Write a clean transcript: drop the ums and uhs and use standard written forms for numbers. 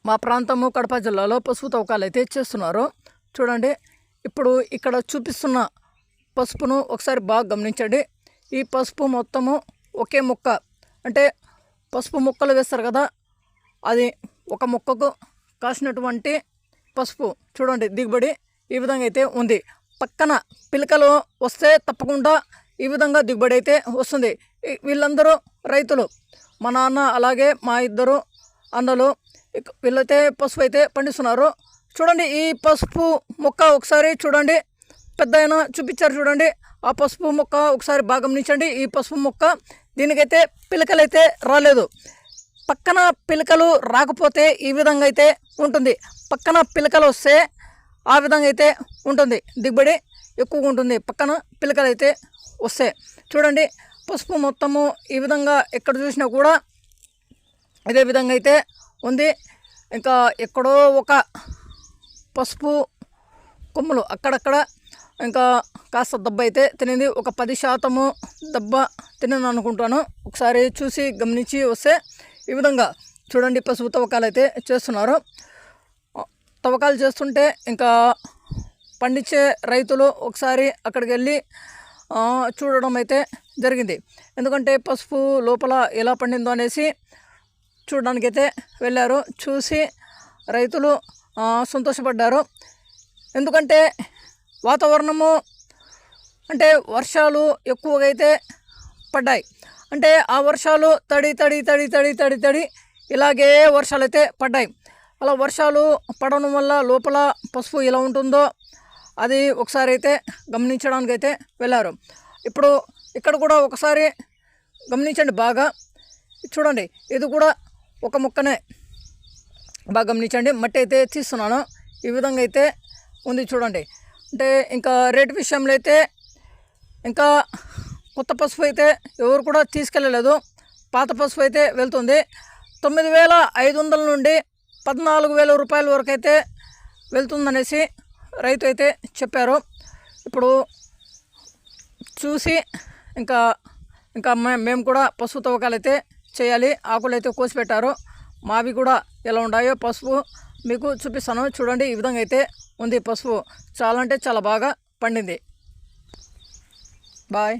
మా ప్రాంతము కడప జిల్లాలో పసుపు తవ్వకాలు అయితే చేస్తున్నారు. చూడండి, ఇప్పుడు ఇక్కడ చూపిస్తున్న పసుపును ఒకసారి బాగా గమనించండి. ఈ పసుపు మొత్తము ఒకే మొక్క, అంటే పసుపు మొక్కలు వేస్తారు కదా, అది ఒక మొక్కకు కాసినటువంటి పసుపు. చూడండి, దిగుబడి ఈ విధంగా అయితే ఉంది. పక్కన పిలకలు వస్తే తప్పకుండా ఈ విధంగా దిగుబడి అయితే వస్తుంది. వీళ్ళందరూ రైతులు, మా నాన్న అలాగే మా ఇద్దరు అన్నలు, వీళ్ళైతే పసుపు అయితే పండిస్తున్నారు. చూడండి, ఈ పసుపు మొక్క ఒకసారి చూడండి, పెద్ద ఆయన చూపించారు చూడండి. ఆ పసుపు మొక్క ఒకసారి బాగా గమనించండి. ఈ పసుపు మొక్క దీనికైతే పిలకలు అయితే రాలేదు. పక్కన పిలకలు రాకపోతే ఈ విధంగా అయితే ఉంటుంది. పక్కన పిలకలు వస్తే ఆ విధంగా అయితే ఉంటుంది, దిగుబడి ఎక్కువగా ఉంటుంది పక్కన పిలకలు అయితే వస్తే. చూడండి, పసుపు మొత్తము ఈ విధంగా ఎక్కడ చూసినా కూడా ఇదే విధంగా అయితే ఉంది. ఇంకా ఎక్కడో ఒక పసుపు కొమ్ములు అక్కడక్కడ ఇంకా కాస్త దెబ్బ అయితే తినింది. ఒక 10% దెబ్బ తినను అనుకుంటాను. ఒకసారి చూసి గమనించి వస్తే ఈ విధంగా చూడండి, పసుపు తవ్వకాలు అయితే చేస్తున్నారు. తవ్వకాలు చేస్తుంటే ఇంకా పండించే రైతులు ఒకసారి అక్కడికి వెళ్ళి చూడడం అయితే జరిగింది. ఎందుకంటే పసుపు లోపల ఎలా పండిందో అనేసి చూడడానికైతే వెళ్ళారు. చూసి రైతులు సంతోషపడ్డారు. ఎందుకంటే వాతావరణము అంటే వర్షాలు ఎక్కువగా అయితే పడ్డాయి. అంటే ఆ వర్షాలు తడి తడి తడి తడి తడి తడి ఇలాగే వర్షాలు అయితే పడ్డాయి. అలా వర్షాలు పడడం వల్ల లోపల పసుపు ఎలా ఉంటుందో అది ఒకసారి అయితే గమనించడానికి అయితే వెళ్ళారు. ఇప్పుడు ఇక్కడ కూడా ఒకసారి గమనించండి బాగా. చూడండి, ఇది కూడా ఒక మొక్కనే, బాగా గమనించండి. మట్టి అయితే తీస్తున్నాను, ఈ విధంగా అయితే ఉంది చూడండి. అంటే ఇంకా రేటు విషయంలో అయితే ఇంకా కొత్త పసుపు అయితే ఎవరు కూడా తీసుకెళ్ళలేదు. పాత పసుపు అయితే వెళ్తుంది. 9,500 నుండి 14,000 రూపాయల వరకు అయితే వెళ్తుందనేసి రైతు అయితే చెప్పారు. ఇప్పుడు చూసి ఇంకా ఇంకా మేము కూడా పసుపు తవ్వకాలు అయితే చేయాలి. ఆకులు అయితే కోసి పెట్టారు. మావి కూడా ఎలా ఉన్నాయో పసుపు మీకు చూపిస్తాను. చూడండి, ఈ విధంగా అయితే ఉంది పసుపు. చాలా అంటే చాలా బాగా పండింది. బాయ్.